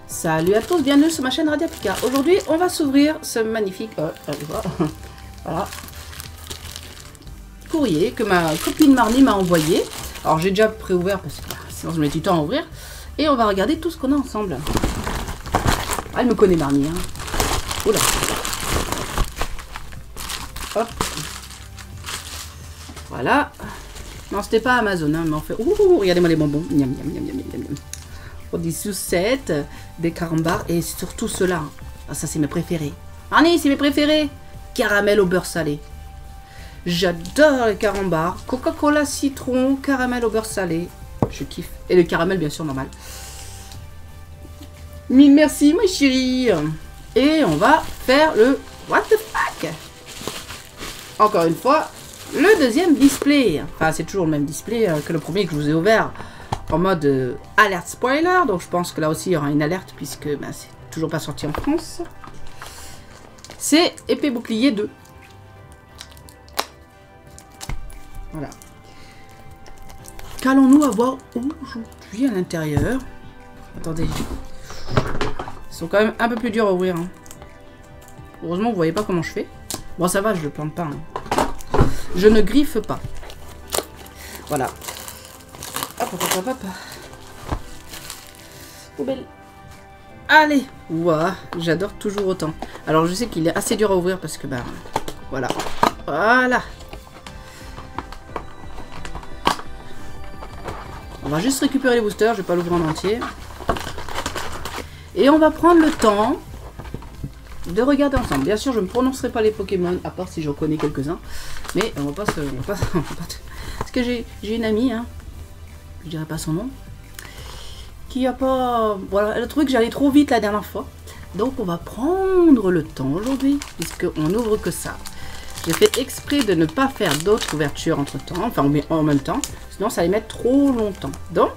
Salut à tous, bienvenue sur ma chaîne Radiapika. Aujourd'hui, on va s'ouvrir ce magnifique voilà, courrier que ma copine Marnie m'a envoyé. Alors, j'ai déjà préouvert parce que sinon je mets du temps à ouvrir. Et on va regarder tout ce qu'on a ensemble. Ah, elle me connaît Marnie. Hein. Oula. Hop. Voilà. Non, c'était pas Amazon, hein, mais on fait... Ouh, regardez-moi les bonbons. Miam, miam, miam, miam, miam, miam. Des sucettes, des carambars et surtout ceux-là. Ah, ça, c'est mes préférés. Marnie, c'est mes préférés. Caramel au beurre salé. J'adore les carambars. Coca-Cola citron, caramel au beurre salé. Je kiffe. Et le caramel, bien sûr, normal. Mille merci, ma chérie. Et on va faire le What the fuck. Encore une fois, le deuxième display. Enfin, c'est toujours le même display que le premier que je vous ai ouvert en mode alerte spoiler. Donc, je pense que là aussi, il y aura une alerte puisque ben, c'est toujours pas sorti en France. C'est épée bouclier 2. Voilà. Qu'allons-nous avoir aujourd'hui à l'intérieur? Attendez. Ils sont quand même un peu plus durs à ouvrir. Hein. Heureusement, vous voyez pas comment je fais. Bon, ça va, je le plante pas. Hein. Je ne griffe pas. Voilà. Hop, hop, hop, hop. Poubelle. Allez. Ouah, j'adore toujours autant. Alors, je sais qu'il est assez dur à ouvrir parce que, bah, voilà. Voilà. On va juste récupérer les boosters. Je vais pas l'ouvrir en entier. Et on va prendre le temps de regarder ensemble. Bien sûr, je ne prononcerai pas les Pokémon, à part si je reconnais quelques-uns. Mais on va pas se... Parce que j'ai une amie, hein, je dirais pas son nom, qui a pas... Voilà, elle a trouvé que j'allais trop vite la dernière fois. Donc on va prendre le temps aujourd'hui, puisqu'on n'ouvre que ça. J'ai fait exprès de ne pas faire d'autres ouvertures entre temps, enfin en même temps, sinon ça allait mettre trop longtemps. Donc,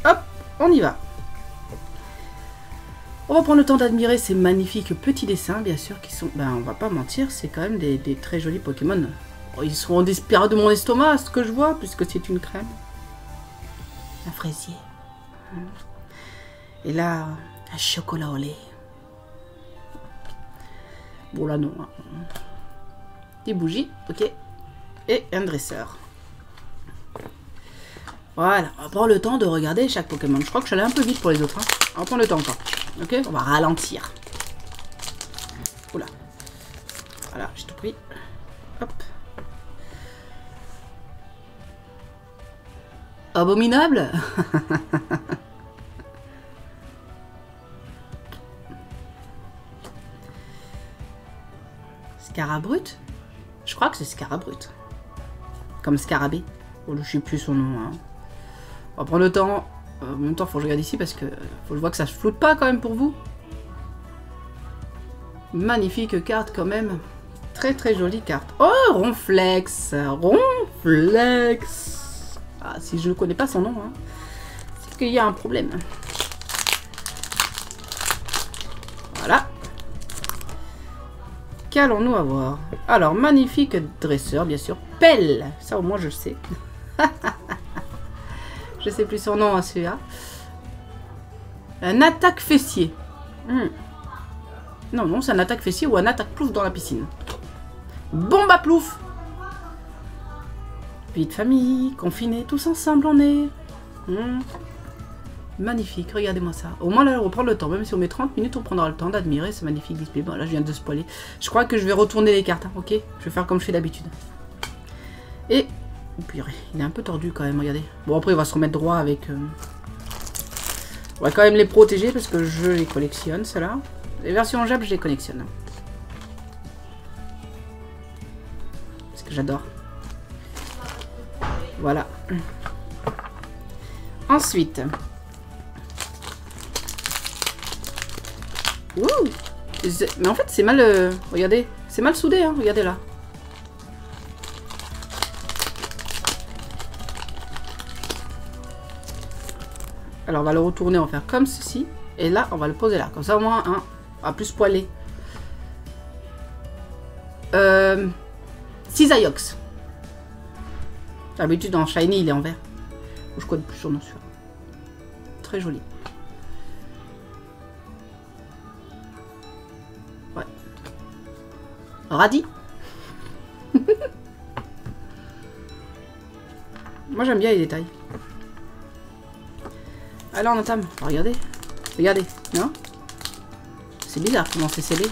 hop, on y va. On va prendre le temps d'admirer ces magnifiques petits dessins, bien sûr, qui sont, ben on va pas mentir, c'est quand même des très jolis Pokémon. Oh, ils seront inspirés de mon estomac, ce que je vois, puisque c'est une crème. Un fraisier. Et là, un chocolat au lait. Bon là non. Hein. Des bougies, ok. Et un dresseur. Voilà, on va prendre le temps de regarder chaque Pokémon. Je crois que je suis allé un peu vite pour les autres. Hein. On va prendre le temps encore. Ok, on va ralentir. Oula. Voilà, j'ai tout pris. Hop. Abominable. Scarabrut. Je crois que c'est Scarabrut. Comme Scarabée. Oh, je sais plus son nom. Hein. On va prendre le temps. En même temps, il faut que je regarde ici parce que faut que je vois que ça se floute pas quand même pour vous. Magnifique carte quand même. Très très jolie carte. Oh, Ronflex. Ronflex. Ah, si je ne connais pas son nom, hein, c'est qu'il y a un problème. Voilà. Qu'allons-nous avoir? Alors, magnifique dresseur, bien sûr. Pelle. Ça, au moins, je sais. Je sais plus son nom à celui-là. Un attaque fessier. Non, non, c'est un attaque fessier ou un attaque plouf dans la piscine. Bombe à plouf. Vie de famille, confinés, tous ensemble on est. Magnifique, regardez-moi ça. Au moins là, on va prendre le temps. Même si on met 30 minutes, on prendra le temps d'admirer ce magnifique display. Bon, là, je viens de spoiler. Je crois que je vais retourner les cartes, hein, ok? Je vais faire comme je fais d'habitude. Et... Oh, purée, il est un peu tordu quand même, regardez. Bon, après, il va se remettre droit avec... On va quand même les protéger parce que je les collectionne, ceux-là. Les versions Jap, je les collectionne. Parce que j'adore. Voilà. Ensuite. Ouh. Mais en fait, c'est mal... regardez. C'est mal soudé, hein. Regardez là. Alors, on va le retourner, on va faire comme ceci. Et là, on va le poser là. Comme ça, au moins, hein, on va plus poiler. Cisaiox. D'habitude, en shiny, il est en vert. Je connais plus son nom, celui-là. Très joli. Radis. Moi j'aime bien les détails. Alors on entame. Regardez. Regardez. Non? C'est bizarre comment c'est scellé.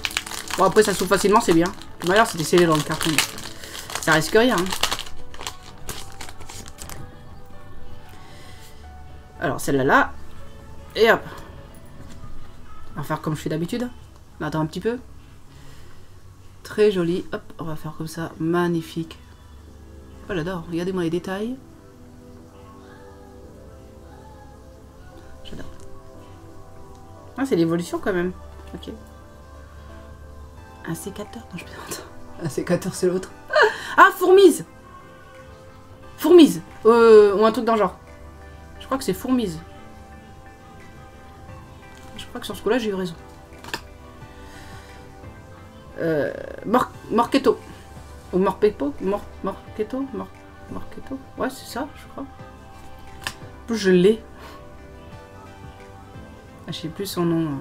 Bon après ça s'ouvre facilement, c'est bien. D'ailleurs c'était scellé dans le carton. Ça risque rien. Hein. Alors celle-là là. Et hop. On va faire comme je fais d'habitude. On attend un petit peu. Très joli. Hop, on va faire comme ça. Magnifique. Oh j'adore. Regardez-moi les détails. J'adore. Ah c'est l'évolution quand même. Ok. Un sécateur. Non je plaisante. Un sécateur c'est l'autre. Ah fourmise. Fourmise. Ou un truc dans le genre. Je crois que c'est fourmise. Je crois que sur ce coup-là, j'ai eu raison. Morquetto. Ou Morpepo. Morquetto. Morquetto. Ouais, c'est ça, je crois. Je l'ai. Je sais plus son nom.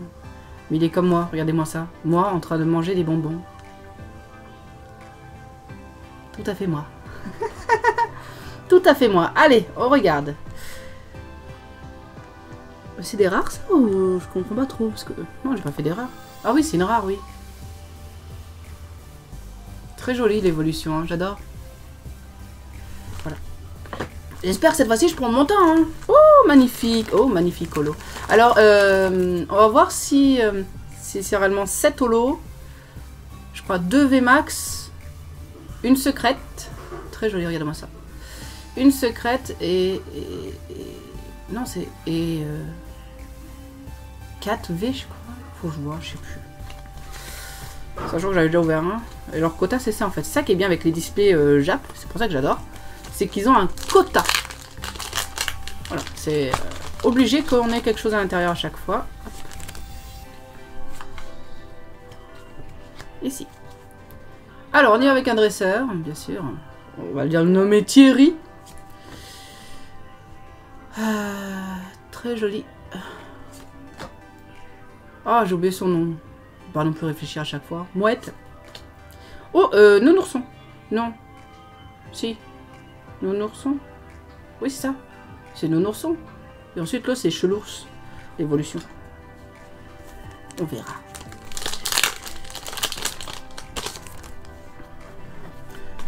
Mais il est comme moi, regardez-moi ça. Moi, en train de manger des bonbons. Tout à fait moi. Tout à fait moi. Allez, on regarde. C'est des rares ça ou je comprends pas trop parce que non j'ai pas fait des rares. Ah oui c'est une rare oui. Très jolie l'évolution, hein, j'adore. Voilà. J'espère que cette fois-ci je prends mon temps. Hein. Oh magnifique holo. Alors on va voir si c'est réellement 7 holo. Je crois 2 VMAX, une secrète. Très jolie, regarde-moi ça. Une secrète et non c'est 4 V je crois. Faut que je vois, je sais plus. Sachant que j'avais déjà ouvert un. Et leur quota c'est ça en fait. C'est ça qui est bien avec les displays Jap. C'est pour ça que j'adore. C'est qu'ils ont un quota. Voilà. C'est obligé qu'on ait quelque chose à l'intérieur à chaque fois. Hop. Ici. Alors on y va avec un dresseur, bien sûr. On va le nommer Thierry. Très joli. Ah, j'ai oublié son nom. Pas non plus réfléchir à chaque fois. Mouette. Oh, nounourson. Non. Si. Nounourson. Oui, c'est ça. C'est nounourson. Et ensuite, là, c'est chelours. L'évolution. On verra.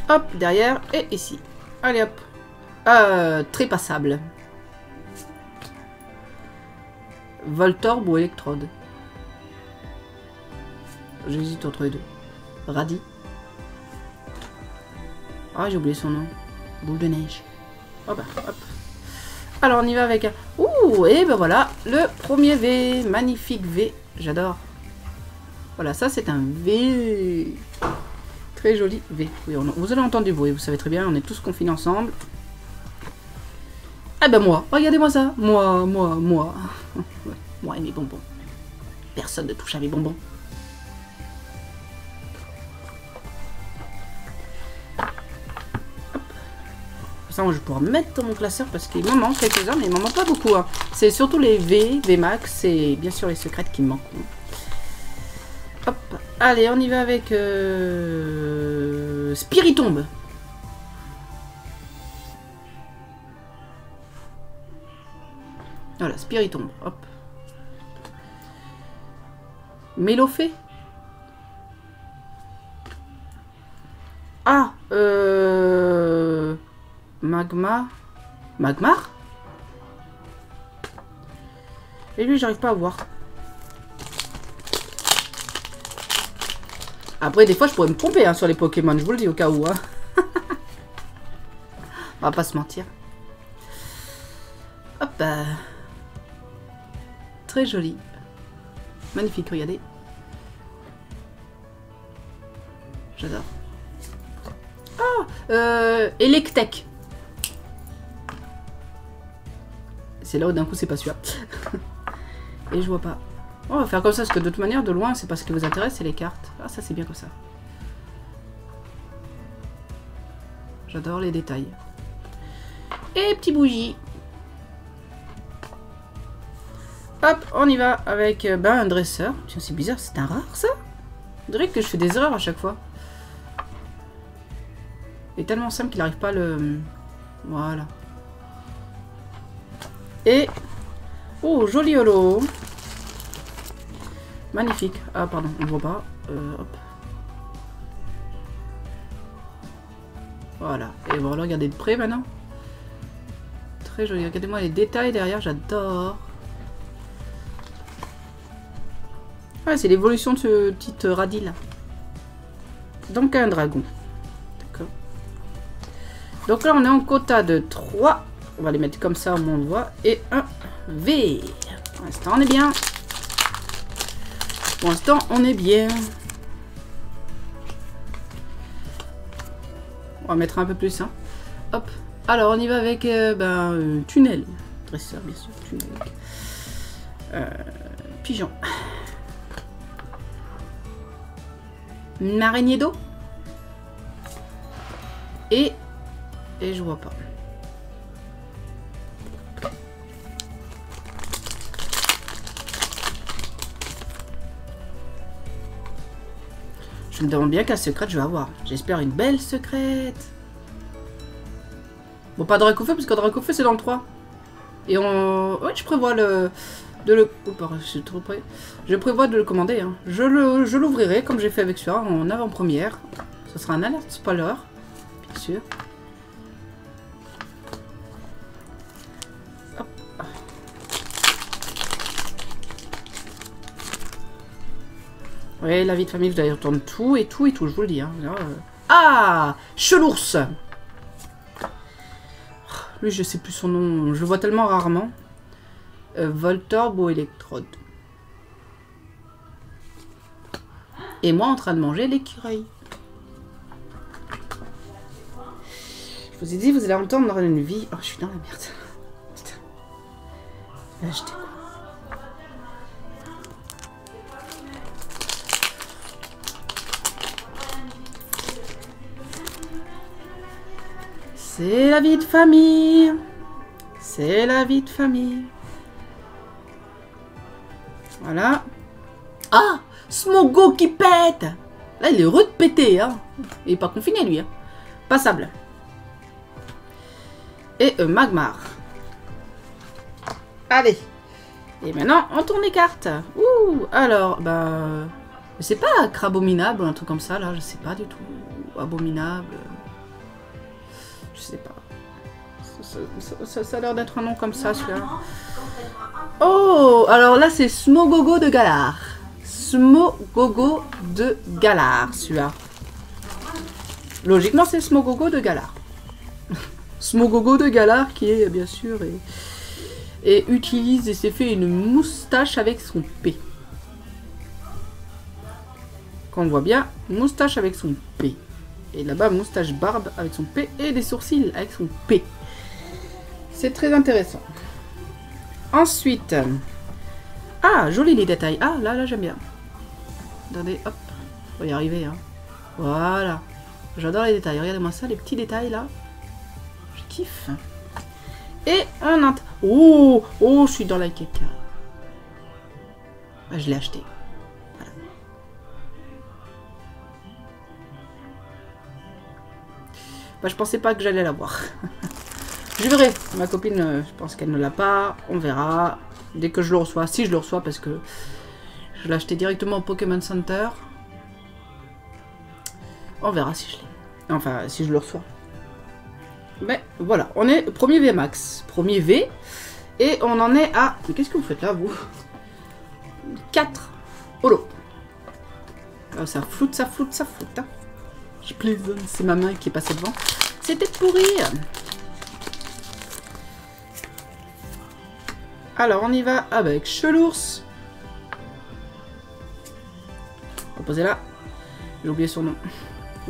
Hop, derrière. Et ici. Allez, hop. Très passable. Voltorb ou électrode. J'hésite entre les deux. Radis. Ah, j'ai oublié son nom. Boule de neige. Oh bah, hop. Alors, on y va avec un... Ouh, et ben voilà, le premier V. Magnifique V. J'adore. Voilà, ça, c'est un V. Très joli V. Oui, vous allez entendre du bruit, vous savez très bien, on est tous confinés ensemble. Ah ben moi, regardez-moi ça. Moi. Moi et mes bonbons. Personne ne touche à mes bonbons. Ça, je vais pouvoir mettre dans mon classeur parce qu'il m'en manque quelques-uns, mais il m'en manque pas beaucoup. Hein. C'est surtout les V, VMAX et bien sûr les secrètes qui me manquent. Hop, allez, on y va avec Spiritombe. Voilà, Spiritombe, hop. Mélofée. Ah, Magmar. Et lui, j'arrive pas à voir. Après, des fois, je pourrais me tromper hein, sur les Pokémon, je vous le dis au cas où. Hein. On va pas se mentir. Hop. Très joli. Magnifique, regardez. J'adore. Ah, Electek. C'est là où d'un coup c'est pas celui-là. Et je vois pas. On va faire comme ça parce que de toute manière de loin c'est pas ce qui vous intéresse, c'est les cartes. Ah ça c'est bien comme ça. J'adore les détails. Et petit bougie. Hop, on y va avec un dresseur. Tiens, c'est bizarre, c'est un rare ça. On dirait que je fais des erreurs à chaque fois. est tellement simple qu'il n'arrive pas à le... Voilà. Et... Oh, joli holo. Magnifique. Ah, pardon, on ne voit pas. Hop. Voilà. Et voilà, regardez de près maintenant. Très joli. Regardez-moi les détails derrière, j'adore. Ouais, c'est l'évolution de ce petit radis là. Donc un dragon. D'accord. Donc là, on est en quota de 3. On va les mettre comme ça, au moins on voit. Et un V. Pour l'instant, on est bien. Pour l'instant, on est bien. On va mettre un peu plus, hein. Hop. Alors, on y va avec tunnel. Dresseur, bien sûr. Tunnel. Pigeon. Une araignée d'eau. Et je vois pas. Je me demande bien quelle secrète je vais avoir. J'espère une belle secrète. Bon, pas Dracofeu, parce que Dracofeu, c'est dans le 3. Et on... Ouais, je prévois de le... Oh, pardon, je suis trop près. Je prévois de le commander. Hein. Je l'ouvrirai, comme j'ai fait avec celui-là, en avant-première. Ce sera un alerte spoiler, bien sûr. Hop. Ouais, la vie de famille, je dois y retourner tout et tout et tout, je vous le dis. Hein. Là, Ah, Chelours. Lui, je sais plus son nom. Je le vois tellement rarement. Voltorb ou Électrode. Et moi en train de manger l'écureuil. Je vous ai dit, vous allez entendre une vie. Oh, je suis dans la merde. Putain. Là, j'étais quoi? C'est la vie de famille. C'est la vie de famille. Voilà. Ah, Smogo qui pète. Là, il est heureux de péter. Hein. Il n'est pas confiné, lui. Hein. Passable. Et Magmar. Allez. Et maintenant, on tourne les cartes. Ouh, alors, c'est pas Crabominable ou un truc comme ça, là. Je sais pas du tout. Abominable. Je sais pas. Ça a l'air d'être un nom comme ça, celui-là. Oh, alors là, c'est Smogogo de Galar. Smogogo de Galar, celui-là. Logiquement, c'est Smogogo de Galar. Smogogo de Galar qui est, bien sûr, et utilise et s'est fait une moustache avec son P. Quand on voit bien, moustache avec son P. Et là-bas, moustache barbe avec son P et des sourcils avec son P. C'est très intéressant. Ensuite, ah, joli les détails. Ah, là, j'aime bien. Attendez, hop, on va y arriver. Hein. Voilà. J'adore les détails. Regardez-moi ça, les petits détails là. Je kiffe. Et on entend. Oh, je suis dans la caca. Ah, je l'ai acheté. Voilà. Je pensais pas que j'allais l'avoir. Je verrai. Ma copine, je pense qu'elle ne l'a pas. On verra. Dès que je le reçois. Si je le reçois, parce que je l'ai acheté directement au Pokémon Center. On verra si je l'ai. Enfin, si je le reçois. Mais voilà. On est premier V max. Premier V. Et on en est à... Mais qu'est-ce que vous faites là, vous? 4 holo. Ça floute, ça floute, ça floute. Hein. Je plaisante. C'est ma main qui est passée devant. C'était pourri. Alors, on y va avec Chelours. On va poser là. J'ai oublié son nom.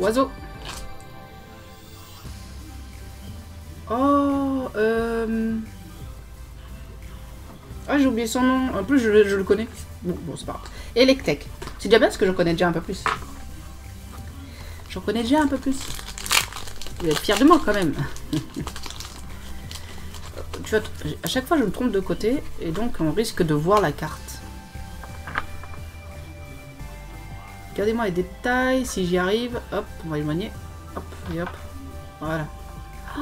Oiseau. Oh, ah, j'ai oublié son nom. En plus, je le connais. Bon, c'est pas grave. Electek. C'est déjà bien parce que je connais déjà un peu plus. J'en connais déjà un peu plus. Vous êtes fiers de moi quand même. Tu vois, à chaque fois je me trompe de côté et donc on risque de voir la carte. Regardez-moi les détails, si j'y arrive, hop, on va éloigner, hop, et hop. Voilà. Oh.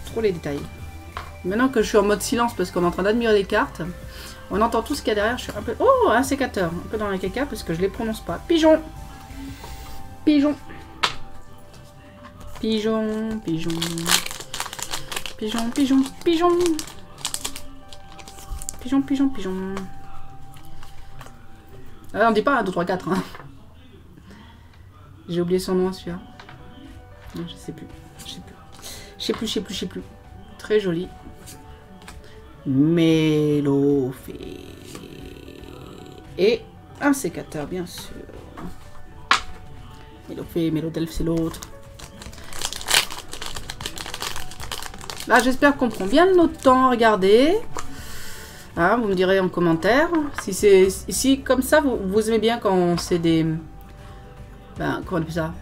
Trop les détails. Maintenant que je suis en mode silence parce qu'on est en train d'admirer les cartes, on entend tout ce qu'il y a derrière. Je suis un peu... Oh, un sécateur. Un peu dans la caca parce que je les prononce pas. Pigeon. Pigeon. Pigeon, pigeon. Pigeon, pigeon, pigeon. Pigeon, pigeon, pigeon. Ah, on dit pas 1, 2, 3, 4. Hein. J'ai oublié son nom celui-là. Non, je sais plus. Je sais plus. Je sais plus, je sais plus, je sais plus. Très joli. Mélofée. Et un sécateur, bien sûr. Mélofée, Mélodelphe, c'est l'autre. Là, j'espère qu'on prend bien notre temps. Regardez. Hein, vous me direz en commentaire. Si c'est si comme ça, vous aimez bien quand c'est des... Ben, comment on appelle ça?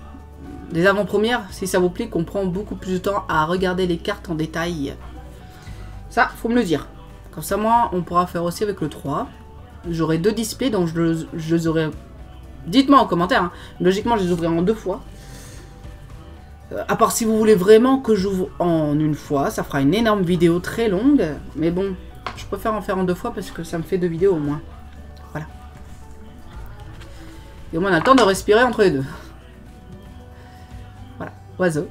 Des avant-premières. Si ça vous plaît, qu'on prend beaucoup plus de temps à regarder les cartes en détail. Ça, faut me le dire. Comme ça, moi, on pourra faire aussi avec le 3. J'aurai 2 displays, donc je les aurai... Dites-moi en commentaire. Hein. Logiquement, je les ouvrirai en 2 fois. À part si vous voulez vraiment que j'ouvre en une fois. Ça fera une énorme vidéo très longue. Mais bon, je préfère en faire en 2 fois parce que ça me fait 2 vidéos au moins. Voilà. Et au moins, on a le temps de respirer entre les deux. Voilà. Oiseau.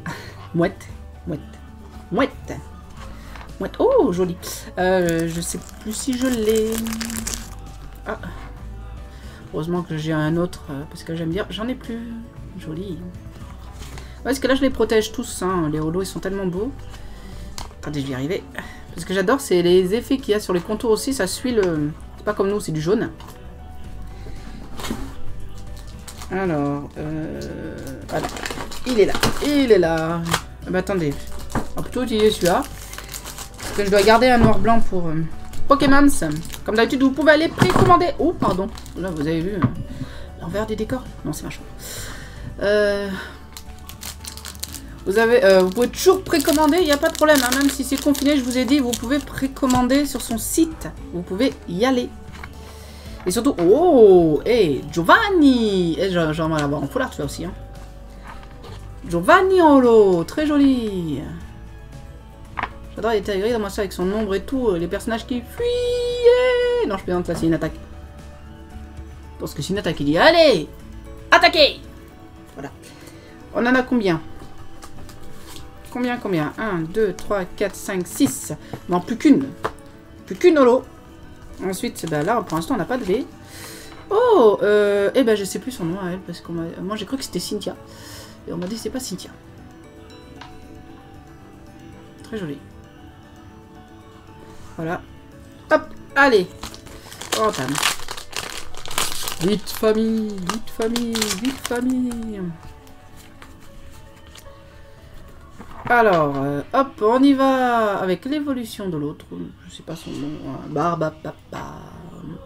Mouette. Mouette. Mouette. Mouette. Oh, joli. Je sais plus si je l'ai. Ah. Heureusement que j'ai un autre, parce que j'aime bien. J'en ai plus. Joli. Ouais, parce que là, je les protège tous. Hein. Les holos, ils sont tellement beaux. Attendez, je vais y arriver. Ce que j'adore, c'est les effets qu'il y a sur les contours aussi. Ça suit le... C'est pas comme nous, c'est du jaune. Alors, voilà. Il est là. Il est là. Ah bah, attendez. On va plutôt utiliser celui-là. Parce que je dois garder un noir-blanc pour Pokémon. Comme d'habitude, vous pouvez aller précommander. Oh, pardon. Là, vous avez vu l'envers des décors. Non, c'est machin. Vous pouvez toujours précommander, il n'y a pas de problème. Hein, même si c'est confiné, je vous ai dit, vous pouvez précommander sur son site. Vous pouvez y aller. Et surtout, oh, hey, Giovanni. J'aimerais l'avoir en foulard, tu vois aussi. Hein. Giovanni Holo, très joli. J'adore les détails gris dans moi ça avec son ombre et tout. Les personnages qui fuient. Non, je plaisante, là, c'est une attaque. Parce que c'est une attaque, il dit, allez, attaquez. Voilà. On en a combien? Combien 1, 2, 3, 4, 5, 6. Non, plus qu'une. Plus qu'une holo. Ensuite, ben là, pour l'instant, on n'a pas de V. Oh, eh ben, je sais plus son nom à elle, parce que moi, j'ai cru que c'était Cynthia. Et on m'a dit que c'est pas Cynthia. Très joli. Voilà. Hop, allez. Oh, tam. Vite, famille, vite, famille, vite, famille. Alors, hop, on y va avec l'évolution de l'autre. Je sais pas son nom. Barbapapa.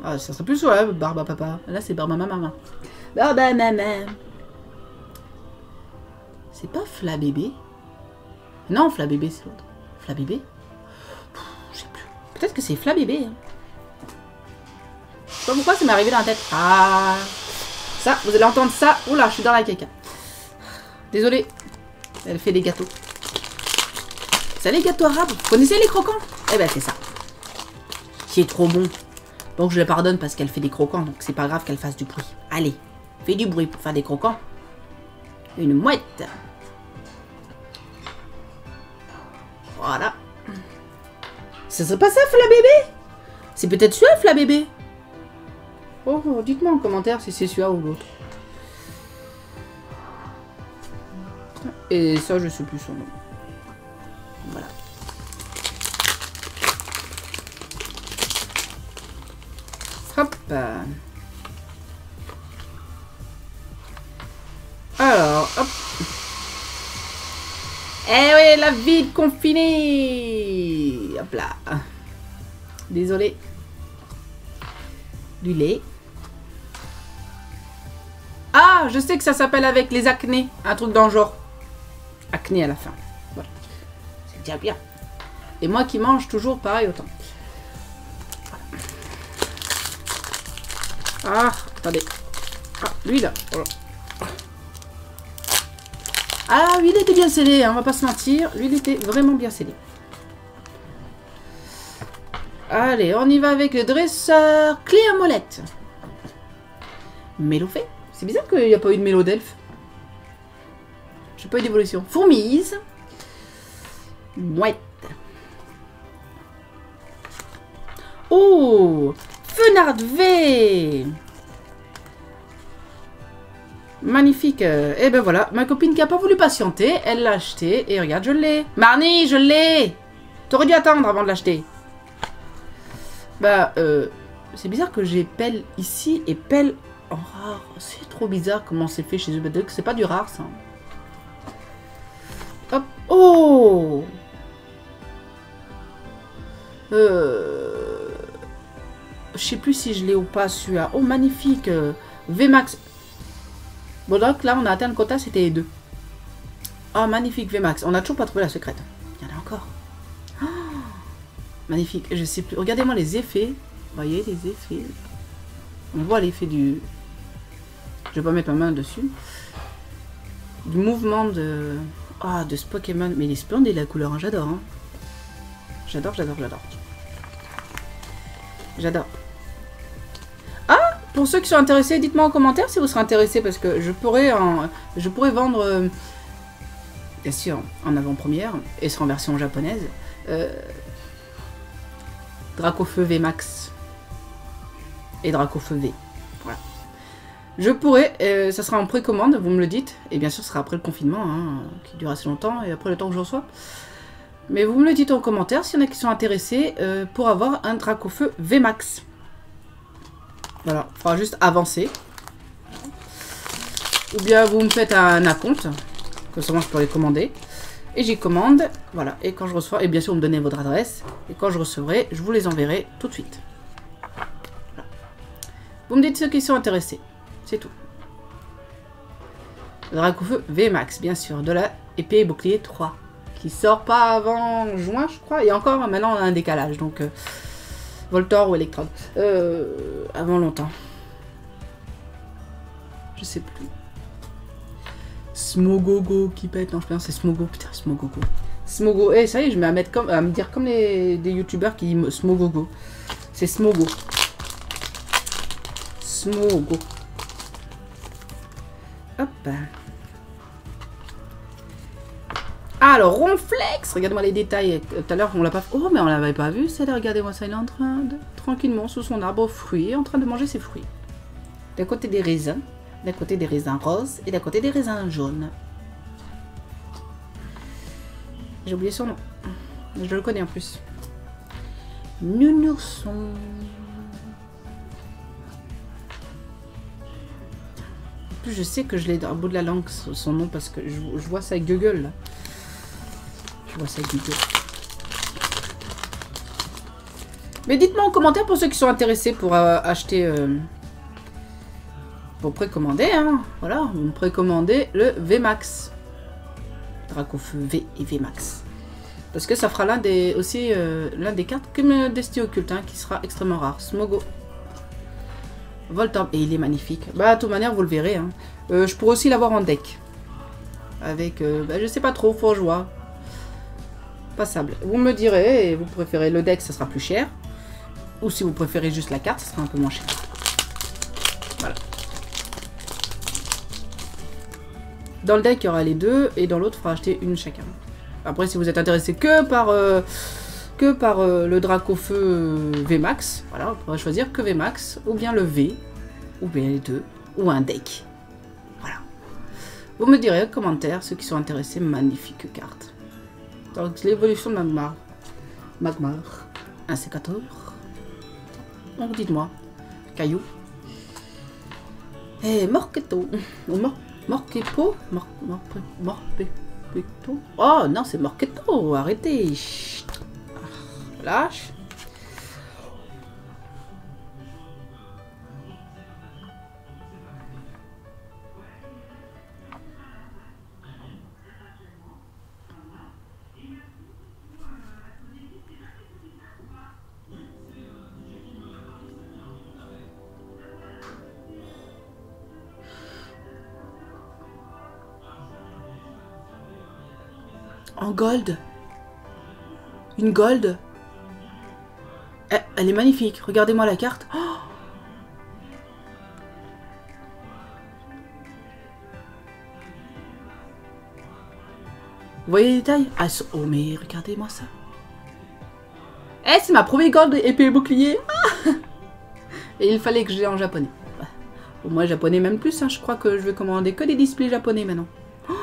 Ah, ça serait plus sur la Barbapapa. Là, c'est Barbamama. Barbamama. C'est pas Flabébé? Non, Flabébé, c'est l'autre. Flabébé? Je sais plus. Peut-être que c'est Flabébé. Hein. Je sais pas pourquoi ça m'est arrivé dans la tête. Ah. Ça, vous allez entendre ça. Oula, je suis dans la caca. Désolée. Elle fait des gâteaux. Vous savez les gâteaux arabes? Vous connaissez les croquants? Eh ben c'est ça. Qui est trop bon. Donc je la pardonne parce qu'elle fait des croquants. Donc c'est pas grave qu'elle fasse du bruit. Allez, fais du bruit pour faire des croquants. Une mouette. Voilà. Ce serait pas ça, Flabébé? C'est peut-être celui-là, Flabébé? Oh, dites-moi en commentaire si c'est celui-là ou l'autre. Et ça, je sais plus son nom. Voilà. Hop. Alors, hop. Eh oui, la vie de confiné. Hop là. Désolé. Du lait. Ah, je sais que ça s'appelle avec les acnés. Un truc dans le genre. Acné à la fin. Voilà. C'est déjà bien. Et moi qui mange toujours pareil autant. Voilà. Ah, attendez. Ah, lui là. Voilà. Ah, lui, il était bien scellé, hein, on va pas se mentir. Lui, il était vraiment bien scellé. Allez, on y va avec le dresseur Claire Molette. Mélofée. C'est bizarre qu'il n'y a pas eu de mélo d'elfe. J'ai pas eu d'évolution. Fourmise. Mouette. Oh, Fenard V. Magnifique. Et ben voilà, ma copine qui a pas voulu patienter, elle l'a acheté. Et regarde, je l'ai. Marnie, je l'ai. T'aurais dû attendre avant de l'acheter. Bah, c'est bizarre que j'ai pelle ici et pelle en rare. C'est trop bizarre comment c'est fait chez eux. C'est pas du rare, ça. Hop. Oh. Je sais plus si je l'ai ou pas, celui-là. Oh, magnifique. VMAX. Bon, donc là, on a atteint le quota, c'était les deux. Oh, magnifique VMAX. On n'a toujours pas trouvé la secrète. Il y en a encore. Oh, magnifique. Je sais plus. Regardez-moi les effets. Vous voyez les effets. On voit l'effet du... Je vais pas mettre ma main dessus. Du mouvement de... Ah, de ce Pokémon. Mais il est splendide la couleur. Hein. J'adore. Hein. J'adore, j'adore, j'adore. J'adore. Ah, pour ceux qui sont intéressés, dites-moi en commentaire si vous serez intéressés parce que je pourrais vendre, bien sûr, en avant-première et sera en version japonaise, Dracofeu VMAX et Dracofeu V. Voilà. Je pourrais, ça sera en précommande, vous me le dites, et bien sûr, ce sera après le confinement, hein, qui dure assez longtemps et après le temps que je reçois. Mais vous me le dites en commentaire s'il y en a qui sont intéressés pour avoir un Dracofeu VMAX. Voilà, il faudra juste avancer. Ou bien vous me faites un acompte, que seulement je peux les commander. Et j'y commande, voilà. Et quand je reçois, et bien sûr vous me donnez votre adresse. Et quand je recevrai, je vous les enverrai tout de suite. Voilà. Vous me dites ceux qui sont intéressés. C'est tout. Dracofeu VMAX, bien sûr, de la épée et bouclier 3. Qui sort pas avant juin, je crois. Et encore, maintenant, on a un décalage. Donc, Voltor ou Electrode. Avant longtemps. Je sais plus. Smogogo qui pète. Non, je pense c'est Smogo. Putain, Smogogo. Smogo. Eh, ça y est, je mets à me dire comme des youtubeurs qui disent Smogogo. C'est Smogo. Smogo. Hop. Alors, Ronflex, regardez-moi les détails. Tout à l'heure, on l'a pas... Oh, mais on l'avait pas vu, celle-là. Regardez-moi ça, il est en train de... Tranquillement, sous son arbre aux fruits, en train de manger ses fruits. D'un côté des raisins roses, et d'un côté des raisins jaunes. J'ai oublié son nom. Je le connais en plus. Nounourson. En plus, je sais que je l'ai dans le bout de la langue, son nom, parce que je vois ça avec Google, là. Je vois ça Google. Mais dites-moi en commentaire pour ceux qui sont intéressés pour acheter... pour précommander, hein. Voilà, vous me précommandez le VMAX. Dracofeu V et VMAX. Parce que ça fera l'un des cartes comme Destin Occulte, hein, qui sera extrêmement rare. Smogo. Voltorb. Et il est magnifique. Bah, de toute manière, vous le verrez. Hein. Je pourrais aussi l'avoir en deck. Avec, bah, je sais pas trop, fourgeois. Passable. Vous me direz, et vous préférez le deck, ça sera plus cher. Ou si vous préférez juste la carte, ça sera un peu moins cher. Voilà. Dans le deck, il y aura les deux, et dans l'autre, il faudra acheter une chacun. Après, si vous êtes intéressé que par le Dracofeu VMAX, voilà, on pourra choisir que VMAX, ou bien le V, ou bien les deux, ou un deck. Voilà. Vous me direz en commentaire, ceux qui sont intéressés, magnifique carte. Donc, l'évolution de Magmar. Magmar. Un sécateur. Donc, dites-moi. Caillou. Et Morqueto. Morquepo. Morqueto. Oh, non, c'est Morqueto. Arrêtez. Chut. Lâche. En gold. Une gold. Elle est magnifique. Regardez-moi la carte. Oh, vous voyez les détails? Ah, oh, mais regardez-moi ça. Eh, c'est ma première gold épée et bouclier. Ah, et il fallait que je l'ai en japonais. Au moins japonais même plus. Hein. Je crois que je vais commander que des displays japonais maintenant. Oh,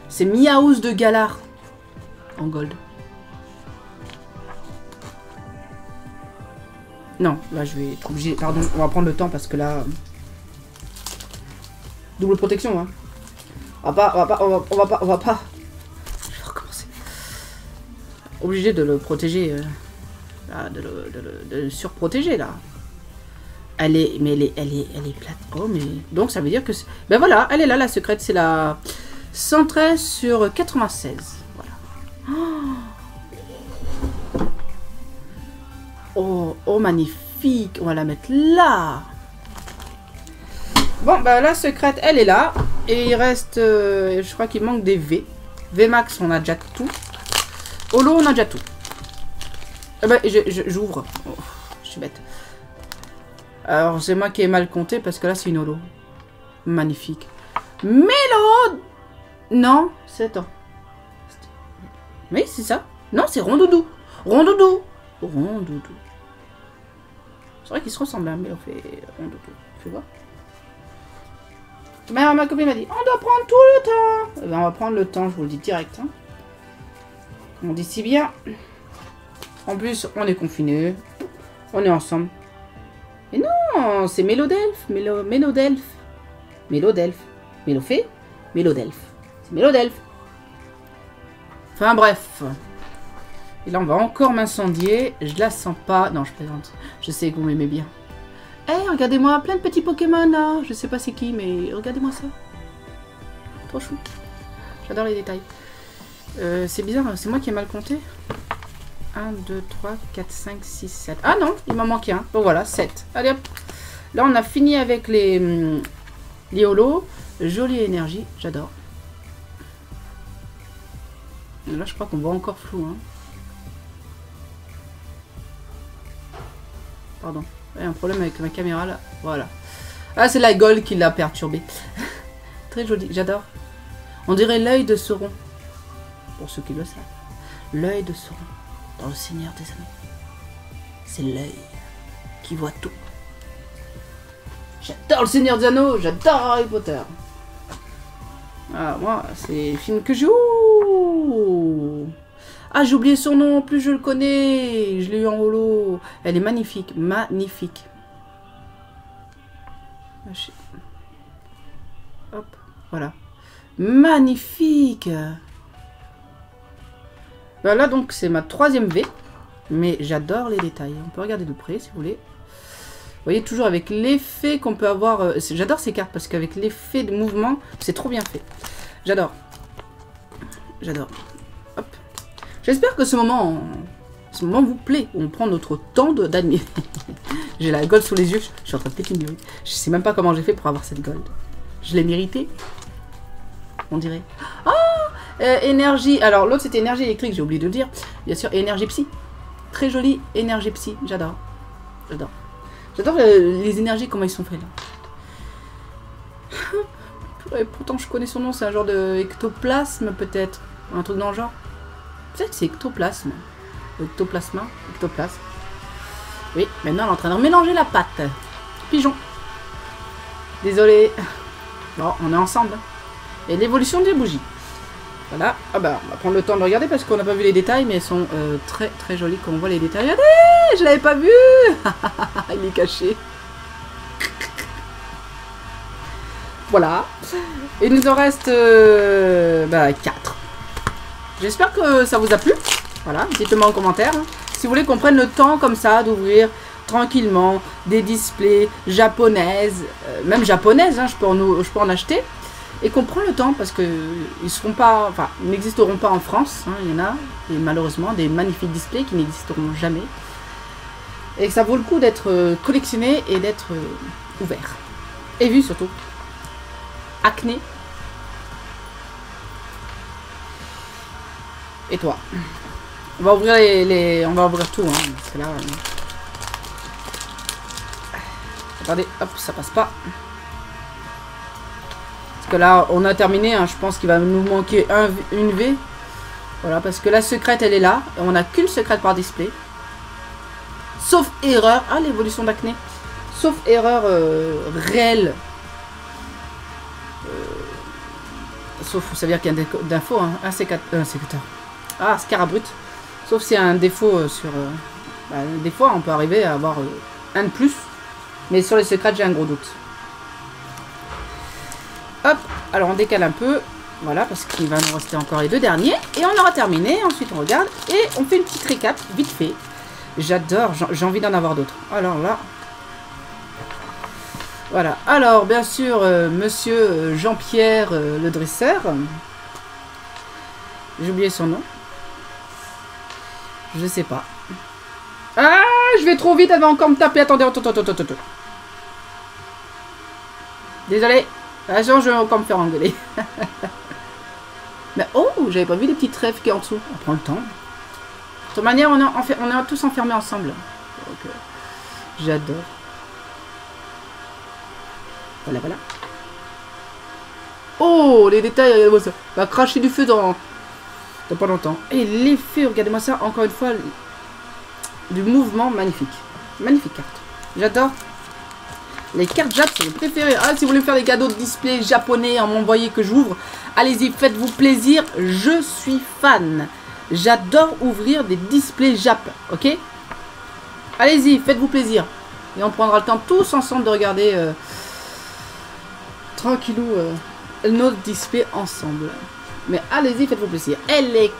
c'est Miaouz de Galar. En gold. Non, là je vais être obligé. Pardon, on va prendre le temps parce que là. Double protection, hein. On va pas. Je vais recommencer. Obligé de le protéger. Là, de le surprotéger là. Elle est. Mais elle est plate. Oh, mais. Donc ça veut dire que. Ben voilà, elle est là, la secrète. C'est la 113 sur 96. Voilà. Oh, oh, magnifique. On va la mettre là. Bon, bah la secrète, elle est là. Et il reste, je crois qu'il manque des V. VMAX, on a déjà tout. Holo, on a déjà tout. Eh ben, j'ouvre. Oh, je suis bête. Alors, c'est moi qui ai mal compté parce que là, c'est une holo. Magnifique. Mélo. Non, c'est attends. Oui, c'est ça. Non, c'est Rondoudou. Rondoudou. Rondoudou. C'est vrai qu'ils se ressemblent, hein, mais on fait Rondoudou. Tu vois? Mais ma copine m'a dit, on doit prendre tout le temps. Eh ben, on va prendre le temps, je vous le dis direct. Hein. On dit si bien. En plus, on est confinés. On est ensemble. Mais non, c'est Mélodelphe. Mélodelphe. Mélodelphe. Mélofée. Mélodelphe. C'est Mélodelphe. Enfin bref. Et là, on va encore m'incendier. Je la sens pas. Non, je plaisante. Je sais que vous m'aimez bien. Eh, hey, regardez-moi, plein de petits Pokémon là. Je sais pas c'est qui, mais regardez-moi ça. Trop chou. J'adore les détails. C'est bizarre, c'est moi qui ai mal compté. 1, 2, 3, 4, 5, 6, 7. Ah non, il m'en manquait un. Bon voilà, 7. Allez hop. Là, on a fini avec les holos. Jolie énergie, j'adore. Là, je crois qu'on voit encore flou. Hein. Pardon. Il y a un problème avec ma caméra là. Voilà. Ah, c'est la gold qui l'a perturbé. Très joli, j'adore. On dirait l'œil de Sauron. Pour ceux qui le savent. L'œil de Sauron. Dans le Seigneur des Anneaux. C'est l'œil qui voit tout. J'adore le Seigneur des Anneaux. J'adore Harry Potter. Ah, moi, c'est le film que je joue. Ah, j'ai oublié son nom, en plus je le connais. Je l'ai eu en holo. Elle est magnifique, magnifique. Hop, voilà. Magnifique. Ben là, donc, c'est ma 3e V. Mais j'adore les détails. On peut regarder de près, si vous voulez. Vous voyez, toujours avec l'effet qu'on peut avoir. J'adore ces cartes, parce qu'avec l'effet de mouvement, c'est trop bien fait. J'adore. J'adore. Hop. J'espère que ce moment vous plaît. On prend notre temps d'admirer. J'ai la gold sous les yeux. Je suis en train de péter une mérite. Je sais même pas comment j'ai fait pour avoir cette gold. Je l'ai méritée. On dirait. Ah, énergie. Alors l'autre c'était énergie électrique. J'ai oublié de le dire. Bien sûr, énergie psy. Très jolie énergie psy. J'adore. J'adore. J'adore les énergies, comment ils sont faits là. Et pourtant je connais son nom. C'est un genre de ectoplasme peut-être. Un truc dans le genre. Peut-être que c'est ectoplasme. Ectoplasma. Ectoplasme. Oui, maintenant elle est en train de mélanger la pâte. Pigeon. Désolé. Bon, on est ensemble. Et l'évolution des bougies. Voilà. Ah bah, on va prendre le temps de regarder parce qu'on n'a pas vu les détails, mais elles sont très très jolies quand on voit les détails. Regardez, je l'avais pas vu. Il est caché. Voilà. Il nous en reste 4. J'espère que ça vous a plu. Voilà, dites-moi en commentaire. Hein. Si vous voulez qu'on prenne le temps comme ça d'ouvrir tranquillement des displays japonaises, même japonaises, hein, je peux en acheter, et qu'on prend le temps parce que ils seront pas, enfin, ils n'existeront pas en France. Hein, il y en a, et malheureusement, des magnifiques displays qui n'existeront jamais. Et que ça vaut le coup d'être collectionné et d'être ouvert. Et vu surtout. Acné. Et toi? On va ouvrir on va ouvrir tout, hein, parce que là... Attendez, hop, ça passe pas. Parce que là, on a terminé, hein, je pense qu'il va nous manquer une V. Voilà, parce que la secrète, elle est là. Et on n'a qu'une secrète par display. Sauf erreur. Ah, l'évolution d'acné. Sauf erreur réelle. Sauf, ça veut dire qu'il y a d'infos, hein. Un sécateur. Ah, Scarabrut. Sauf si c'est un défaut sur... des fois, on peut arriver à avoir un de plus. Mais sur les secrets, j'ai un gros doute. Hop. Alors, on décale un peu. Voilà, parce qu'il va nous rester encore les deux derniers. Et on aura terminé. Ensuite, on regarde. Et on fait une petite récap, vite fait. J'adore. J'ai envie d'en avoir d'autres. Alors là... Voilà. Alors, bien sûr, monsieur Jean-Pierre le dresseur. J'ai oublié son nom. Je sais pas. Ah, je vais trop vite, elle va encore me taper. Attendez, attends. Désolé. Attention, je vais encore me faire engueuler. Mais oh, j'avais pas vu les petites rêves qui est en dessous. On prend le temps. De toute manière, on est tous enfermés ensemble. Donc, j'adore. Voilà. Oh, les détails, regardez-moi ça. Va cracher du feu dans pas longtemps. Et l'effet, regardez-moi ça, encore une fois, du mouvement magnifique. Magnifique carte. J'adore. Les cartes Jap, c'est les préférées. Ah, si vous voulez faire des cadeaux de display japonais, en m'envoyer que j'ouvre, allez-y, faites-vous plaisir. Je suis fan. J'adore ouvrir des displays Jap, ok? Allez-y, faites-vous plaisir. Et on prendra le temps tous ensemble de regarder tranquillou notre display ensemble. Mais allez-y, faites-vous plaisir. Électrique.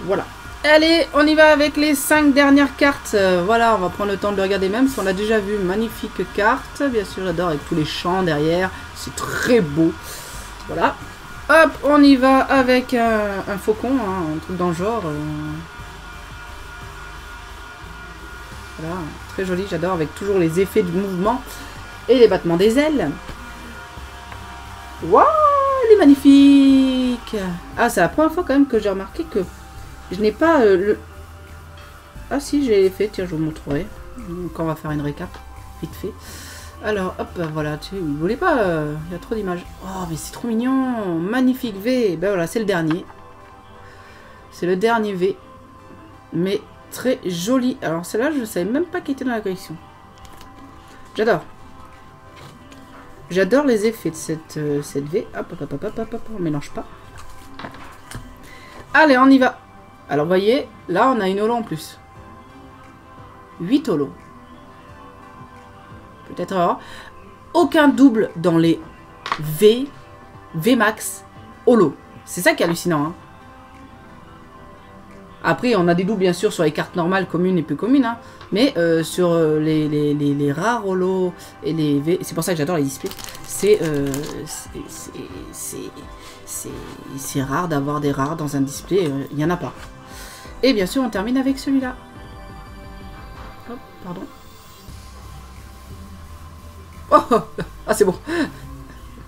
Voilà. Allez, on y va avec les 5 dernières cartes. Voilà, on va prendre le temps de le regarder même si on l'a déjà vu. Magnifique carte. Bien sûr, j'adore avec tous les champs derrière. C'est très beau. Voilà. Hop, on y va avec un faucon, hein, un truc dans le genre. Voilà, très joli, j'adore, avec toujours les effets du mouvement et les battements des ailes. Waouh, elle est magnifique. Ah, c'est la première fois quand même que j'ai remarqué que je n'ai pas le... Ah si, j'ai fait, tiens, je vous montrerai. Quand on va faire une récap, vite fait. Alors, hop, voilà, tu ne voulez pas, il y a trop d'images. Oh, mais c'est trop mignon, magnifique V. Ben voilà, c'est le dernier. C'est le dernier V. Mais... très joli. Alors celle-là, je ne savais même pas qu'elle était dans la collection. J'adore. J'adore les effets de cette V. Hop, on mélange pas. Allez, on y va. Alors, vous voyez, là, on a une holo en plus. 8 holos. Peut-être erreur. Aucun double dans les VMAX holo. C'est ça qui est hallucinant, hein. Après, on a des doubles, bien sûr, sur les cartes normales, communes et peu communes. Hein. Mais sur les rares holos et les V... C'est pour ça que j'adore les displays. C'est rare d'avoir des rares dans un display. Il n'y en a pas. Et bien sûr, on termine avec celui-là. Hop, pardon. Oh, ah, c'est bon.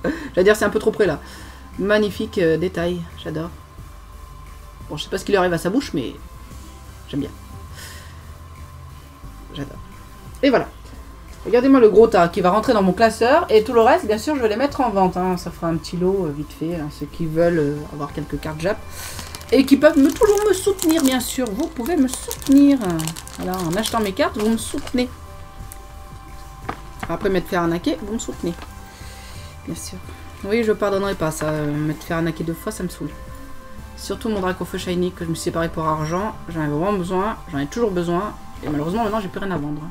J'allais dire, c'est un peu trop près, là. Magnifique détail. J'adore. Bon, je sais pas ce qu'il arrive à sa bouche, mais j'aime bien. J'adore. Et voilà. Regardez-moi le gros tas qui va rentrer dans mon classeur. Et tout le reste, bien sûr, je vais les mettre en vente. Hein. Ça fera un petit lot vite fait. Hein, ceux qui veulent avoir quelques cartes Jap. Et qui peuvent toujours me soutenir, bien sûr. Vous pouvez me soutenir. Voilà, en achetant mes cartes, vous me soutenez. Après m'être fait arnaquer, vous me soutenez. Bien sûr. Oui, je pardonnerai pas ça. M'être fait arnaquer 2 fois, ça me saoule. Surtout mon Dracofeu Shiny que je me suis séparé pour argent. J'en avais vraiment besoin. J'en ai toujours besoin. Et malheureusement, maintenant, j'ai plus rien à vendre.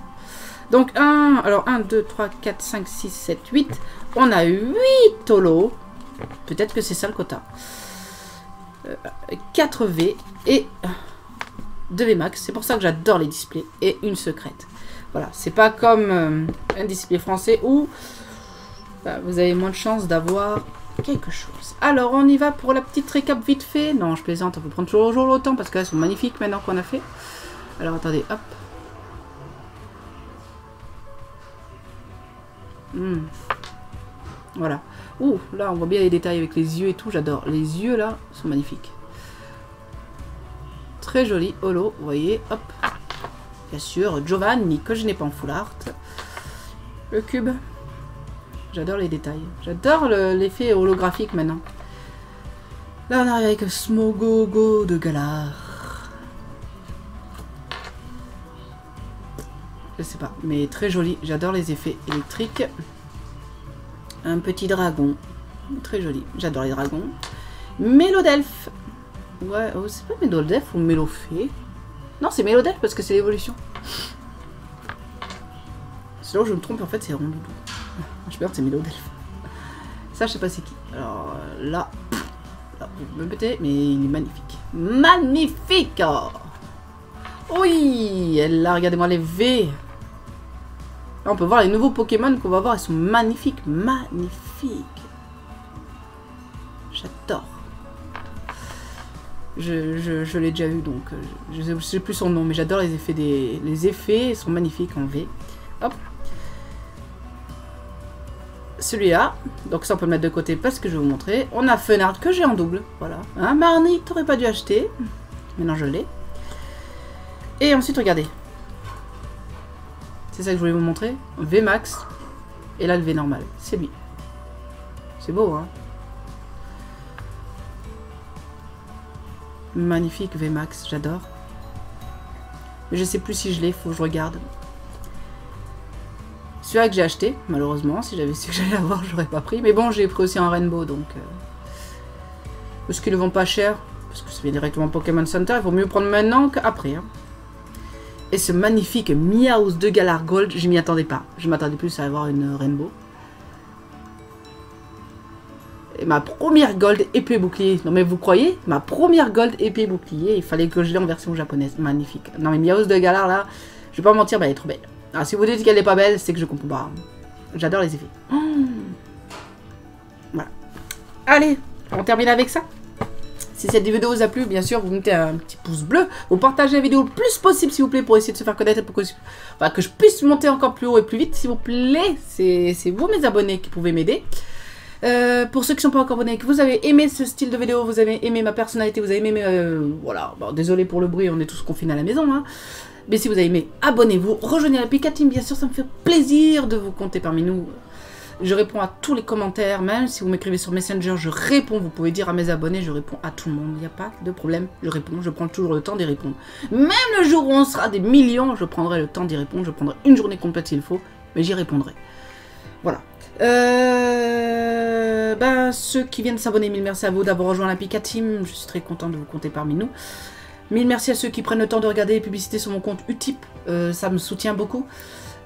Donc, alors 1, 2, 3, 4, 5, 6, 7, 8. On a 8 holos. Peut-être que c'est ça le quota. 4 V et 2 VMAX. C'est pour ça que j'adore les displays. Et une secrète. Voilà. C'est pas comme un display français où bah, vous avez moins de chances d'avoir quelque chose. Alors, on y va pour la petite récap vite fait. Non, je plaisante, on peut prendre toujours le temps parce qu'elles sont magnifiques maintenant qu'on a fait. Alors, attendez, hop. Voilà. Ouh, là, on voit bien les détails avec les yeux et tout. J'adore. Les yeux, là, sont magnifiques. Très joli. Holo, vous voyez, hop. Bien sûr, Giovanni, que je n'ai pas en full art. Le cube. J'adore les détails. J'adore l'effet holographique maintenant. Là, on arrive avec Smogogo de Galar. Je sais pas, mais très joli. J'adore les effets électriques. Un petit dragon. Très joli. J'adore les dragons. Mélodelphe. Ouais, oh, c'est pas Mélodelphe ou Mélofée. Non, c'est Mélodelphe parce que c'est l'évolution. Sinon, je me trompe, en fait, c'est Rondoudou. Je pense que c'est Mélodelphe. Ça, je sais pas c'est qui. Alors là, vous me pétez, mais il est magnifique. Magnifique! Oui! Là, regardez-moi les V. Là, on peut voir les nouveaux Pokémon qu'on va voir. Ils sont magnifiques. Magnifiques. J'adore. Je l'ai déjà eu, donc je sais plus son nom, mais j'adore les effets les effets sont magnifiques en V. Hop. Celui-là, donc ça on peut le mettre de côté parce que je vais vous montrer. On a Fenard que j'ai en double, voilà. Hein, Marnie, t'aurais pas dû acheter. Maintenant je l'ai. Et ensuite, regardez. C'est ça que je voulais vous montrer. VMAX. Et là, le V normal. C'est lui. C'est beau, hein. Magnifique VMAX, j'adore. Mais je sais plus si je l'ai, faut que je regarde. Celui-là que j'ai acheté, malheureusement. Si j'avais su que j'allais l'avoir, j'aurais pas pris. Mais bon, j'ai pris aussi un Rainbow, donc... Parce qu'ils le vendent pas cher. Parce que ça vient directement Pokémon Center. Il vaut mieux prendre maintenant qu'après. Hein. Et ce magnifique Meowth de Galar Gold, je m'y attendais pas. Je m'attendais plus à avoir une Rainbow. Et ma première Gold épée bouclier. Non mais vous croyez? Ma première Gold épée bouclier. Il fallait que je l'ai en version japonaise. Magnifique. Non mais Meowth de Galar là, je vais pas mentir, bah, elle est trop belle. Alors si vous dites qu'elle est pas belle, c'est que je comprends pas. J'adore les effets. Voilà. Allez, on termine avec ça. Si cette vidéo vous a plu, bien sûr, vous mettez un petit pouce bleu. Vous partagez la vidéo le plus possible, s'il vous plaît, pour essayer de se faire connaître. Pour que je puisse monter encore plus haut et plus vite, s'il vous plaît. C'est vous, mes abonnés, qui pouvez m'aider. Pour ceux qui ne sont pas encore abonnés, que vous avez aimé ce style de vidéo, vous avez aimé ma personnalité, vous avez aimé... voilà, bon, désolé pour le bruit, on est tous confinés à la maison. Hein. Mais si vous avez aimé, abonnez-vous. Rejoignez la Pika Team, bien sûr, ça me fait plaisir de vous compter parmi nous. Je réponds à tous les commentaires, même si vous m'écrivez sur Messenger, je réponds. Vous pouvez dire à mes abonnés, je réponds à tout le monde. Il n'y a pas de problème, je réponds. Je prends toujours le temps d'y répondre. Même le jour où on sera des millions, je prendrai le temps d'y répondre. Je prendrai une journée complète s'il faut, mais j'y répondrai. Voilà. Ceux qui viennent s'abonner, mille merci à vous d'avoir rejoint la Pika Team. Je suis très content de vous compter parmi nous. Mille merci à ceux qui prennent le temps de regarder les publicités sur mon compte Utip. Ça me soutient beaucoup.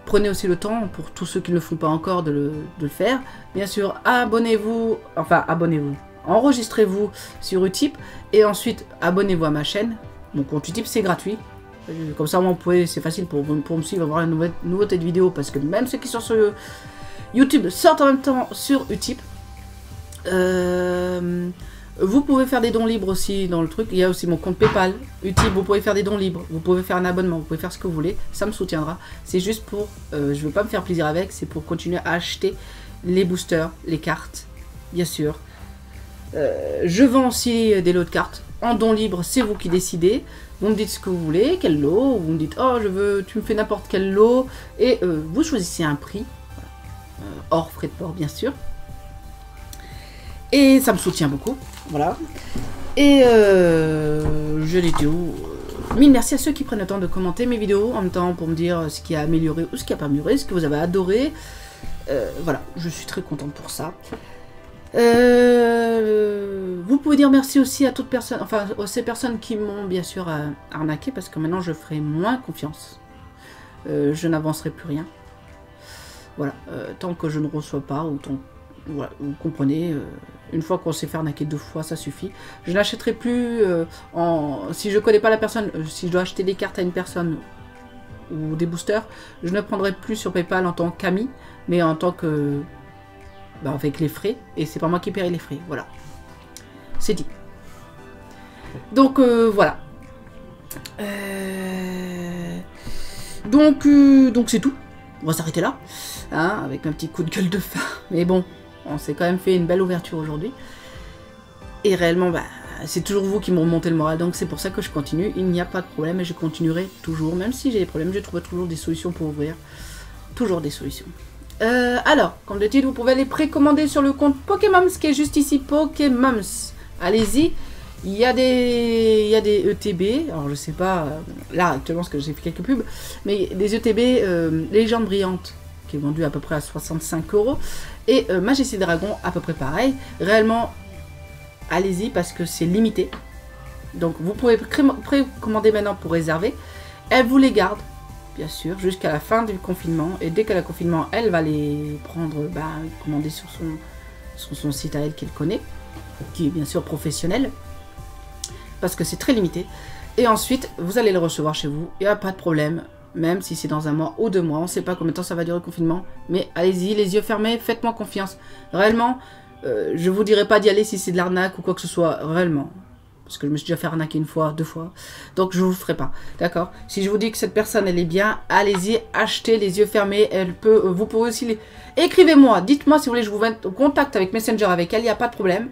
Prenez aussi le temps, pour tous ceux qui ne le font pas encore, de le faire. Bien sûr, abonnez-vous, enfin abonnez-vous, enregistrez-vous sur Utip. Et ensuite, abonnez-vous à ma chaîne. Mon compte Utip, c'est gratuit. Comme ça, c'est facile pour me suivre, avoir une nouveauté de vidéo. Parce que même ceux qui sont sur YouTube sortent en même temps sur Utip. Vous pouvez faire des dons libres aussi dans le truc. Il y a aussi mon compte Paypal, Utip, vous pouvez faire des dons libres. Vous pouvez faire un abonnement, vous pouvez faire ce que vous voulez. Ça me soutiendra. C'est juste pour... je ne veux pas me faire plaisir avec. C'est pour continuer à acheter les boosters, les cartes, bien sûr. Je vends aussi des lots de cartes. En don libre, c'est vous qui décidez. Vous me dites ce que vous voulez, quel lot. Vous me dites, oh, tu me fais n'importe quel lot. Et vous choisissez un prix. Hors frais de port, bien sûr. Et ça me soutient beaucoup. Voilà. Et je l'ai dit où mille merci à ceux qui prennent le temps de commenter mes vidéos en même temps pour me dire ce qui a amélioré ou ce qui n'a pas amélioré, ce que vous avez adoré. Voilà, je suis très contente pour ça. Vous pouvez dire merci aussi à toutes personnes, enfin ces personnes qui m'ont bien sûr arnaqué parce que maintenant je ferai moins confiance. Je n'avancerai plus rien. Voilà, tant que je ne reçois pas ou tant voilà, vous comprenez, une fois qu'on s'est fait arnaquer 2 fois, ça suffit. Je n'achèterai plus, si je ne connais pas la personne, si je dois acheter des cartes à une personne ou des boosters, je ne prendrai plus sur Paypal en tant qu'ami, mais en tant que bah, avec les frais, et c'est pas moi qui paierai les frais, voilà. C'est dit. Donc, voilà. Donc c'est tout. On va s'arrêter là, hein, avec un petit coup de gueule de fin. Mais bon, on s'est quand même fait une belle ouverture aujourd'hui. Et réellement, bah, c'est toujours vous qui me remontez le moral, donc c'est pour ça que je continue. Il n'y a pas de problème et je continuerai toujours. Même si j'ai des problèmes, je trouverai toujours des solutions pour ouvrir. Toujours des solutions. Alors, comme d'habitude, vous pouvez aller précommander sur le compte Pokémons qui est juste ici, Pokémons. Allez-y. Il y a des ETB, alors je sais pas, là actuellement parce que j'ai fait quelques pubs, mais des ETB Légende Brillante, qui est vendu à peu près à 65 €, et Majesté Dragon à peu près pareil. Réellement, allez-y parce que c'est limité. Donc vous pouvez précommander maintenant pour réserver. Elle vous les garde, bien sûr, jusqu'à la fin du confinement, et dès qu'elle a le confinement, elle va les prendre, bah, commander sur son site à elle qu'elle connaît, qui est bien sûr professionnel. Parce que c'est très limité. Et ensuite, vous allez le recevoir chez vous. Il n'y a pas de problème. Même si c'est dans 1 mois ou 2 mois. On ne sait pas combien de temps ça va durer le confinement. Mais allez-y, les yeux fermés. Faites-moi confiance. Réellement, je vous dirai pas d'y aller si c'est de l'arnaque ou quoi que ce soit. Réellement. Parce que je me suis déjà fait arnaquer 1 fois, 2 fois. Donc je ne vous le ferai pas. D'accord? Si je vous dis que cette personne, elle est bien, allez-y, achetez les yeux fermés. Elle peut, vous pouvez aussi les... Écrivez-moi. Dites-moi si vous voulez que je vous mette en contact avec Messenger avec elle. Il n'y a pas de problème.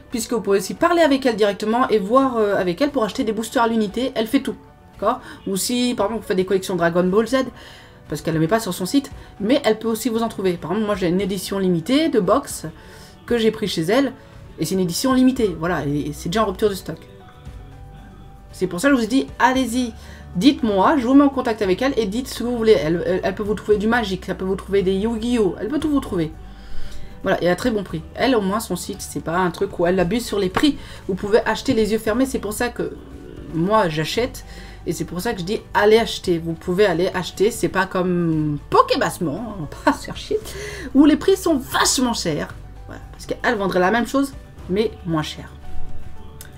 Puisque vous pouvez aussi parler avec elle directement et voir avec elle pour acheter des boosters à l'unité. Elle fait tout, d'accord? Ou si, par exemple, vous faites des collections Dragon Ball Z, parce qu'elle ne le met pas sur son site, mais elle peut aussi vous en trouver. Par exemple, moi j'ai une édition limitée de box que j'ai pris chez elle, et c'est une édition limitée, voilà, et c'est déjà en rupture de stock. C'est pour ça que je vous ai dit, allez-y, dites-moi, je vous mets en contact avec elle, et dites ce que vous voulez. Elle peut vous trouver du magique, elle peut vous trouver des Yu-Gi-Oh, elle peut tout vous trouver. Voilà, et à très bon prix. Elle, au moins, son site, c'est pas un truc où elle abuse sur les prix. Vous pouvez acheter les yeux fermés. C'est pour ça que moi, j'achète. Et c'est pour ça que je dis, allez acheter. Vous pouvez aller acheter. C'est pas comme Pokébassement, on va pas se faire chier, où les prix sont vachement chers. Voilà, parce qu'elle vendrait la même chose, mais moins cher.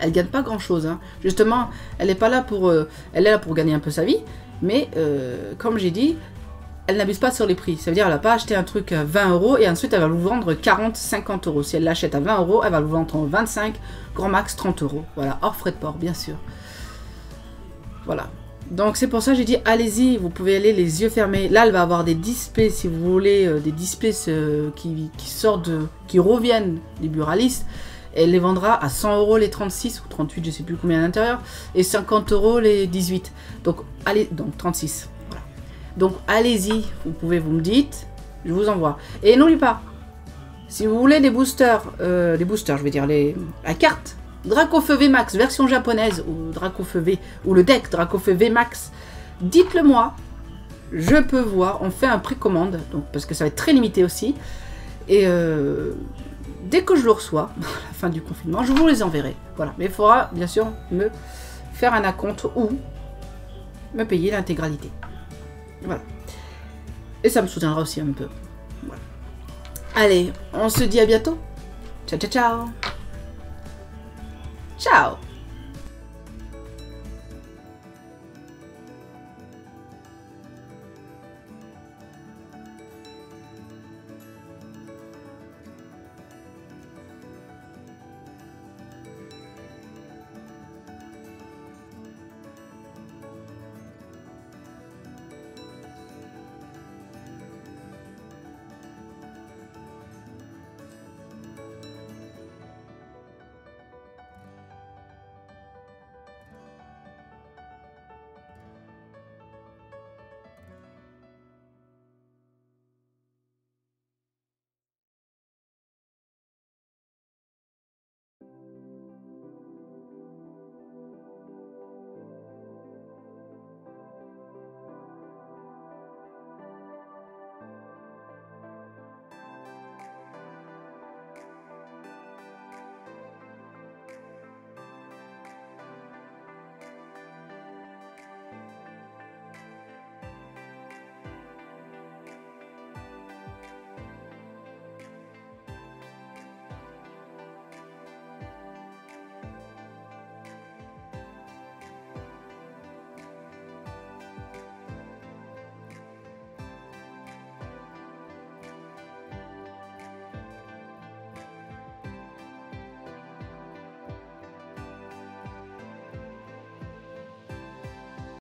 Elle gagne pas grand-chose. Hein. Justement, elle est pas là pour... elle est là pour gagner un peu sa vie. Mais, comme j'ai dit... Elle n'abuse pas sur les prix. Ça veut dire qu'elle n'a pas acheté un truc à 20 € et ensuite elle va vous vendre 40, 50 €. Si elle l'achète à 20 €, elle va vous vendre en 25, grand max 30 €. Voilà, hors frais de port, bien sûr. Voilà. Donc c'est pour ça que j'ai dit, allez-y, vous pouvez aller les yeux fermés. Là, elle va avoir des displays, si vous voulez, des displays qui sortent, qui reviennent des buralistes. Elle les vendra à 100 € les 36 ou 38, je ne sais plus combien à l'intérieur, et 50 € les 18. Donc, allez, donc 36. Donc allez-y, vous pouvez, vous me dites, je vous envoie. Et n'oubliez pas, si vous voulez des boosters, je veux dire la carte Dracofeu VMAX version japonaise, ou Dracofeu V, ou le deck Dracofeu VMAX, dites-le moi, je peux voir, on fait un précommande, donc parce que ça va être très limité aussi, et dès que je le reçois, à la fin du confinement, je vous les enverrai. Voilà, mais il faudra bien sûr me faire un acompte ou me payer l'intégralité. Voilà. Et ça me soutiendra aussi un peu. Voilà. Allez, on se dit à bientôt. Ciao, ciao, ciao. Ciao.